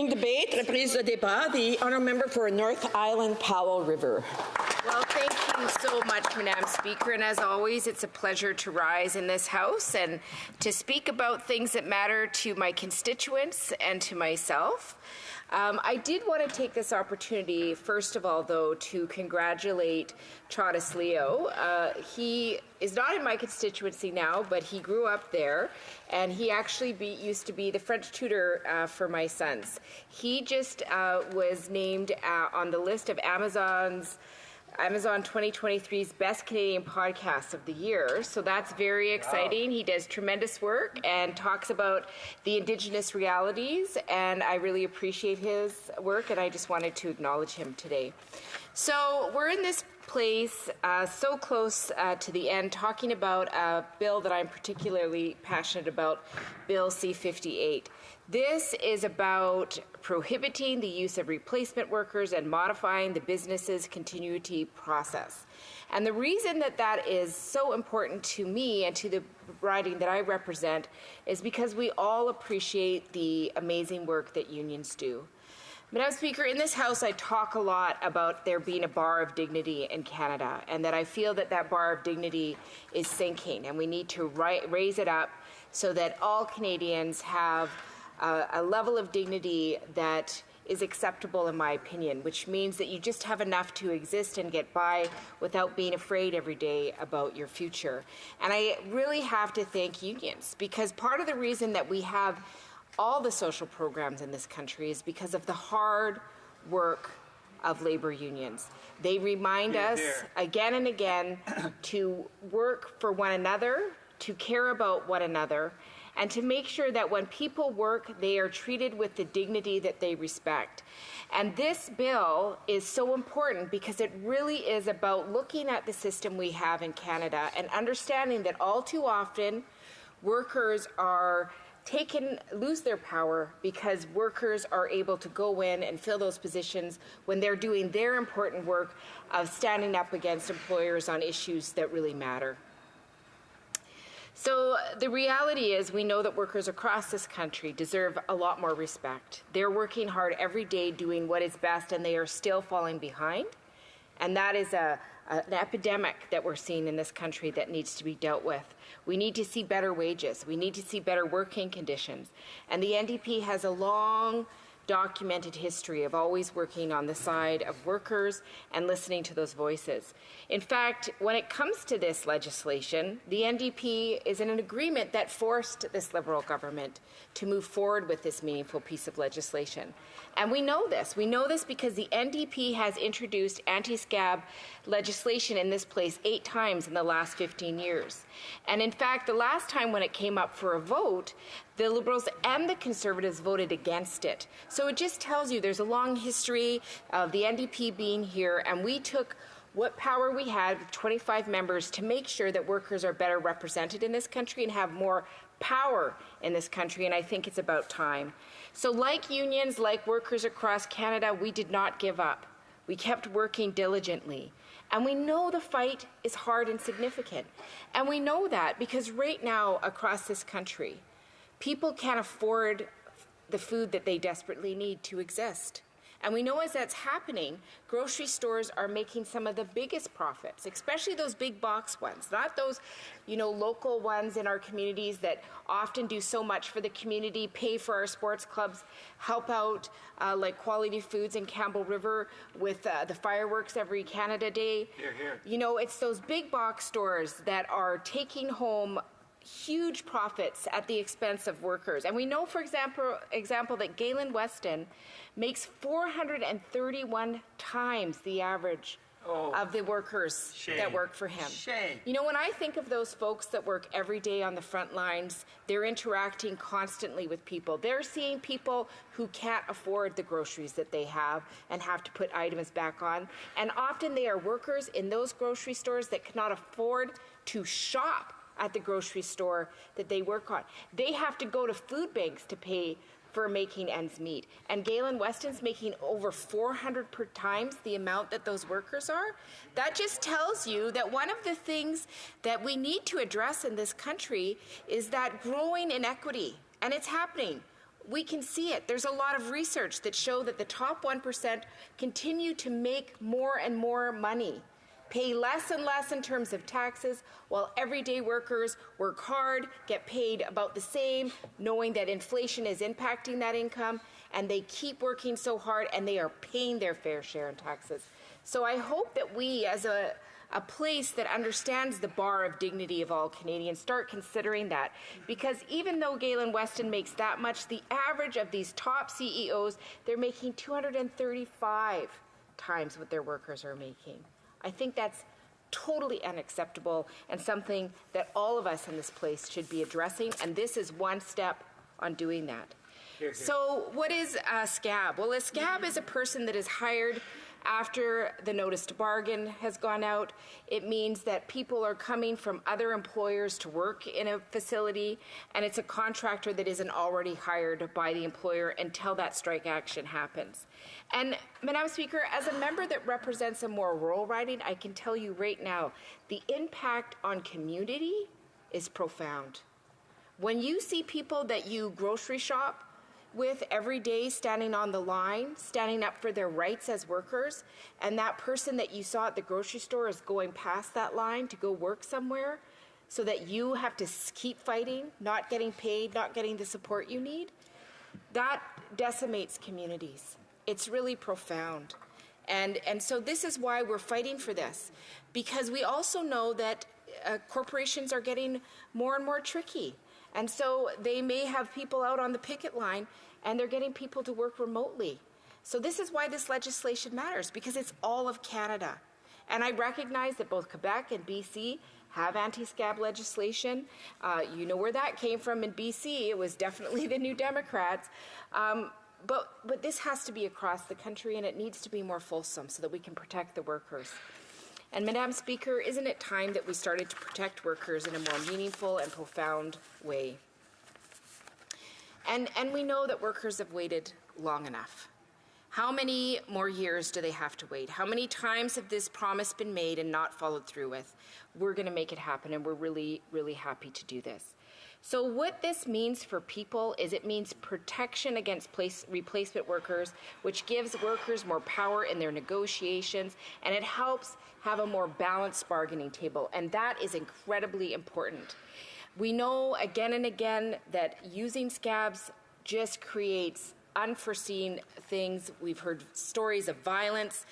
Opening debate, reprise de débat, the honourable member for North Island, Powell River. Well, thank you so much, Madam Speaker, and as always, it's a pleasure to rise in this House and to speak about things that matter to my constituents and to myself. I did want to take this opportunity, first of all, though, to congratulate Trottis Leo. He is not in my constituency now, but he grew up there, and he actually used to be the French tutor for my sons. He just was named on the list of Amazon 2023's Best Canadian Podcasts of the Year, so that's very exciting. Wow. He does tremendous work and talks about the Indigenous realities, and I really appreciate his work, and I just wanted to acknowledge him today. So we're in this place so close to the end, talking about a bill that I'm particularly passionate about, Bill C-58. This is about prohibiting the use of replacement workers and modifying the business's continuity process. And the reason that that is so important to me and to the riding that I represent is because we all appreciate the amazing work that unions do. Madam Speaker, in this House, I talk a lot about there being a bar of dignity in Canada, and that I feel that that bar of dignity is sinking, and we need to raise it up so that all Canadians have a level of dignity that is acceptable, in my opinion, which means that you just have enough to exist and get by without being afraid every day about your future. And I really have to thank unions, because part of the reason that we have all the social programs in this country is because of the hard work of labor unions. They remind us again and again to work for one another, to care about one another, and to make sure that when people work, they are treated with the dignity that they respect. And this bill is so important because it really is about looking at the system we have in Canada and understanding that all too often workers are lose their power because workers are able to go in and fill those positions when they're doing their important work of standing up against employers on issues that really matter. So the reality is we know that workers across this country deserve a lot more respect. They're working hard every day doing what is best, and they are still falling behind. And that is an epidemic that we're seeing in this country that needs to be dealt with. We need to see better wages. We need to see better working conditions. And the NDP has a long documented history of always working on the side of workers and listening to those voices. In fact, when it comes to this legislation, the NDP is in an agreement that forced this Liberal government to move forward with this meaningful piece of legislation. And we know this. We know this because the NDP has introduced anti-Scab legislation in this place 8 times in the last 15 years. And in fact, the last time when it came up for a vote, the Liberals and the Conservatives voted against it. So it just tells you there's a long history of the NDP being here, and we took what power we had with 25 members to make sure that workers are better represented in this country and have more power in this country, and I think it's about time. So like unions, like workers across Canada, we did not give up. We kept working diligently. And we know the fight is hard and significant. And we know that because right now across this country, people can't afford the food that they desperately need to exist. And we know as that's happening, grocery stores are making some of the biggest profits, especially those big box ones, not those, local ones in our communities that often do so much for the community, pay for our sports clubs, help out like Quality Foods in Powell River with the fireworks every Canada Day. Here. It's those big box stores that are taking home huge profits at the expense of workers. And we know, for example that Galen Weston makes 431 times the average of the workers that work for him. When I think of those folks that work every day on the front lines, they're interacting constantly with people. They're seeing people who can't afford the groceries that they have and have to put items back on. And often they are workers in those grocery stores that cannot afford to shop at the grocery store that they work on. They have to go to food banks to pay for making ends meet. And Galen Weston's making over 400 per times the amount that those workers are. That just tells you that one of the things that we need to address in this country is that growing inequity. And it's happening. we can see it. There's a lot of research that show that the top 1% continue to make more and more money, pay less and less in terms of taxes, while everyday workers work hard, get paid about the same, knowing that inflation is impacting that income, and they keep working so hard and they are paying their fair share in taxes. So I hope that we, as a place that understands the bar of dignity of all Canadians, start considering that. Because even though Galen Weston makes that much, the average of these top CEOs, they're making 235 times what their workers are making. I think that's totally unacceptable and something that all of us in this place should be addressing, and this is one step on doing that. So what is a scab? Well, a scab is a person that is hired after the notice to bargain has gone out. It means that people are coming from other employers to work in a facility, and it's a contractor that isn't already hired by the employer until that strike action happens. And, Madam Speaker, as a member that represents a more rural riding, I can tell you right now, the impact on community is profound. When you see people that you grocery shop with every day standing on the line, standing up for their rights as workers, and that person that you saw at the grocery store is going past that line to go work somewhere so that you have to keep fighting, not getting paid, not getting the support you need, that decimates communities. It's really profound. And so this is why we're fighting for this, because we also know that corporations are getting more and more tricky. And so they may have people out on the picket line, and they're getting people to work remotely. So this is why this legislation matters, because it's all of Canada. And I recognize that both Quebec and BC have anti-scab legislation. You know where that came from in BC. It was definitely the New Democrats. But this has to be across the country, and it needs to be more fulsome so that we can protect the workers. And Madam Speaker, isn't it time that we started to protect workers in a more meaningful and profound way? And we know that workers have waited long enough. How many more years do they have to wait? How many times have this promise been made and not followed through with? We're going to make it happen, and we're really, really happy to do this. So what this means for people is it means protection against replacement workers, which gives workers more power in their negotiations, and it helps have a more balanced bargaining table, and that is incredibly important. We know again and again that using scabs just creates unforeseen things. We've heard stories of violence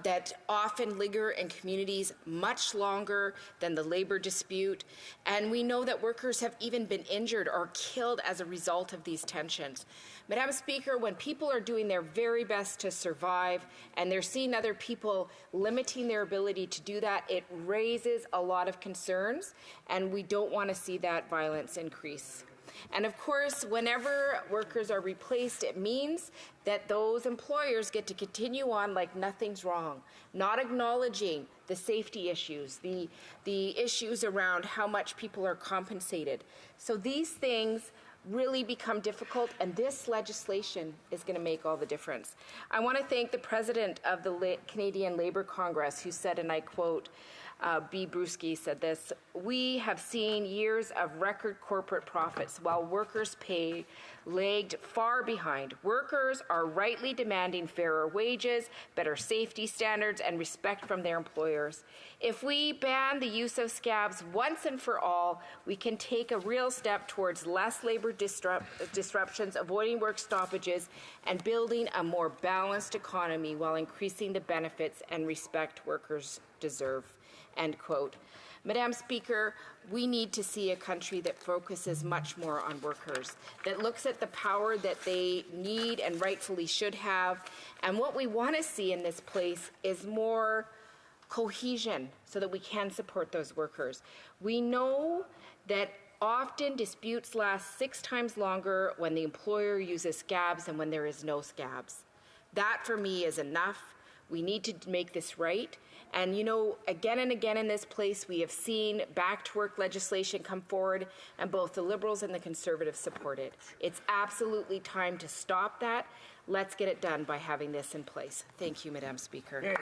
that often linger in communities much longer than the labor dispute. And we know that workers have even been injured or killed as a result of these tensions. Madam Speaker, when people are doing their very best to survive and they're seeing other people limiting their ability to do that, it raises a lot of concerns, and we don't want to see that violence increase. And of course, whenever workers are replaced, it means that those employers get to continue on like nothing's wrong, not acknowledging the safety issues, the issues around how much people are compensated. So these things really become difficult, and this legislation is going to make all the difference. I want to thank the president of the Canadian Labour Congress, who said, and I quote, B. Brusky said this, "We have seen years of record corporate profits while workers' pay lagged far behind. Workers are rightly demanding fairer wages, better safety standards, and respect from their employers. If we ban the use of scabs once and for all, we can take a real step towards less labor disruptions, avoiding work stoppages, and building a more balanced economy while increasing the benefits and respect workers deserve." End quote. Madam Speaker, we need to see a country that focuses much more on workers, that looks at the power that they need and rightfully should have. And what we want to see in this place is more cohesion so that we can support those workers. We know that often disputes last 6 times longer when the employer uses scabs than when there is no scabs. That, for me, is enough. We need to make this right. And, you know, again and again in this place, we have seen back-to-work legislation come forward, and both the Liberals and the Conservatives support it. It's absolutely time to stop that. Let's get it done by having this in place. Thank you, Madam Speaker.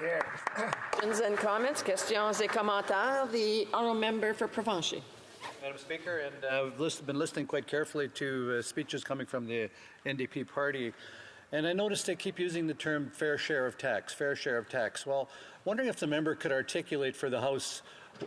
Questions and comments, questions et commentaires. The honourable member for Provencher. Madam Speaker, and I've been listening quite carefully to speeches coming from the NDP party, and I noticed they keep using the term fair share of tax, fair share of tax. Well, wondering if the member could articulate for the House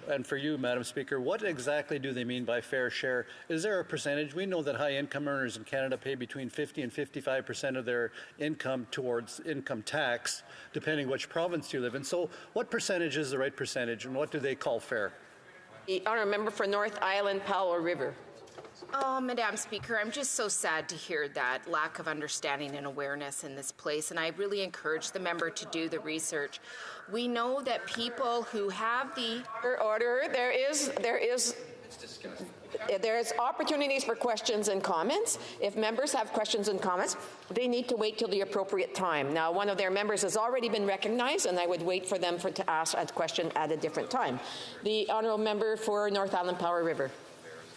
and for you, Madam Speaker, what exactly do they mean by fair share? Is there a percentage? We know that high-income earners in Canada pay between 50 and 55% of their income towards income tax, depending which province you live in. So what percentage is the right percentage, and what do they call fair? The honourable member for North Island, Powell River. Oh, Madam Speaker, I'm just so sad to hear that lack of understanding and awareness in this place, and I really encourage the member to do the research. We know that people who have the Order. There's opportunities for questions and comments. If members have questions and comments, they need to wait till the appropriate time. Now, one of their members has already been recognized, and I would wait for them to ask a question at a different time. The honourable member for North Island, Powell River.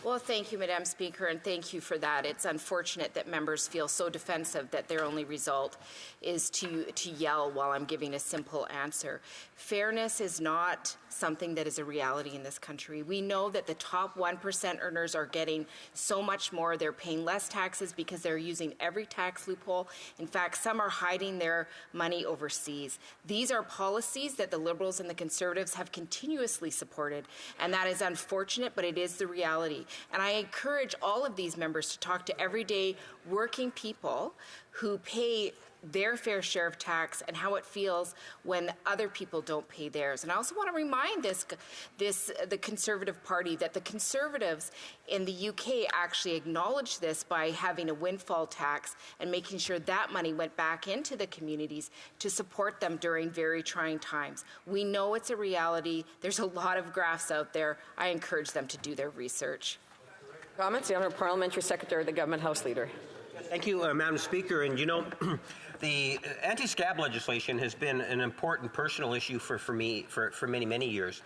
Well, thank you, Madam Speaker, and thank you for that. It's unfortunate that members feel so defensive that their only result is to yell while I'm giving a simple answer. Fairness is not something that is a reality in this country. We know that the top 1% earners are getting so much more. They're paying less taxes because they're using every tax loophole. In fact, some are hiding their money overseas. These are policies that the Liberals and the Conservatives have continuously supported, and that is unfortunate, but it is the reality. And I encourage all of these members to talk to everyday working people who pay their fair share of tax and how it feels when other people don't pay theirs. And I also want to remind the Conservative Party that the Conservatives in the UK actually acknowledged this by having a windfall tax and making sure that money went back into the communities to support them during very trying times. We know it's a reality. There's a lot of graphs out there. I encourage them to do their research. Comments? The Honourable Parliamentary Secretary, the Government House Leader. Thank you, Madam Speaker. And you know, the anti-Scab legislation has been an important personal issue for me for many, many years,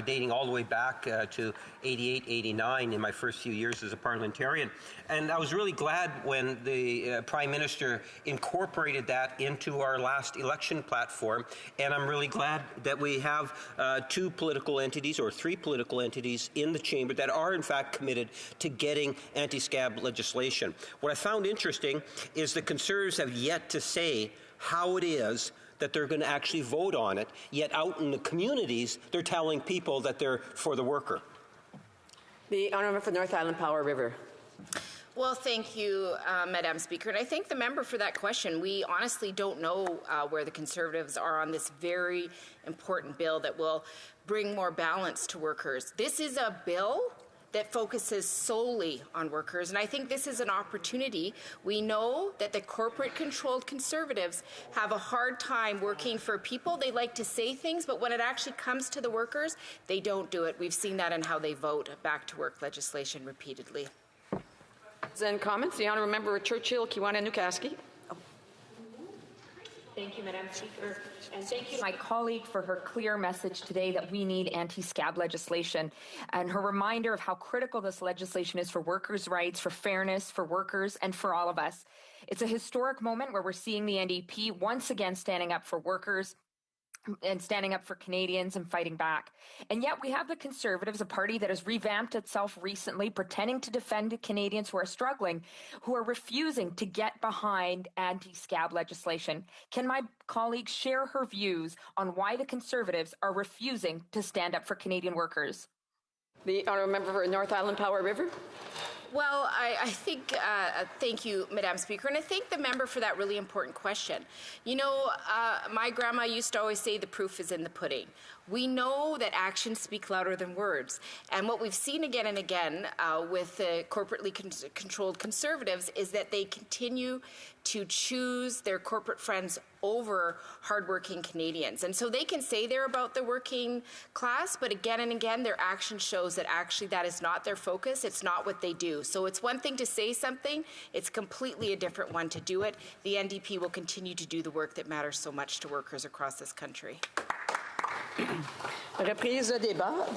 dating all the way back to 88, 89 in my first few years as a parliamentarian. And I was really glad when the Prime Minister incorporated that into our last election platform. And I'm really glad that we have two political entities or three political entities in the chamber that are in fact committed to getting anti-Scab legislation. What I found interesting is the Conservatives have yet to say how it is that they're going to actually vote on it, yet out in the communities they're telling people that they're for the worker. The honourable for North Island, Powell River. Well, thank you, Madam Speaker. And I thank the member for that question. We honestly don't know where the Conservatives are on this very important bill that will bring more balance to workers. This is a bill that focuses solely on workers, and I think this is an opportunity. We know that the corporate-controlled Conservatives have a hard time working for people. They like to say things, but when it actually comes to the workers, they don't do it. We've seen that in how they vote back-to-work legislation repeatedly. And comments? The honourable member of Churchill, Kiwana, Newcastle. Thank you, Madam Speaker. And thank you to my colleague for her clear message today that we need anti-Scab legislation and her reminder of how critical this legislation is for workers' rights, for fairness, for workers, and for all of us. It's a historic moment where we're seeing the NDP once again standing up for workers and standing up for Canadians and fighting back. And yet we have the Conservatives, a party that has revamped itself recently, pretending to defend Canadians who are struggling, who are refusing to get behind anti-Scab legislation. Can my colleague share her views on why the Conservatives are refusing to stand up for Canadian workers? The honourable member for North Island, Powell River. Well, I think, thank you, Madam Speaker, and I thank the member for that really important question. You know, my grandma used to always say the proof is in the pudding. We know that actions speak louder than words, and what we've seen again and again with the corporately controlled Conservatives is that they continue to choose their corporate friends over hardworking Canadians. And so they can say they're about the working class, but again and again, their action shows that actually that is not their focus. It's not what they do. So it's one thing to say something. It's completely a different one to do it. The NDP will continue to do the work that matters so much to workers across this country. Reprise de débat.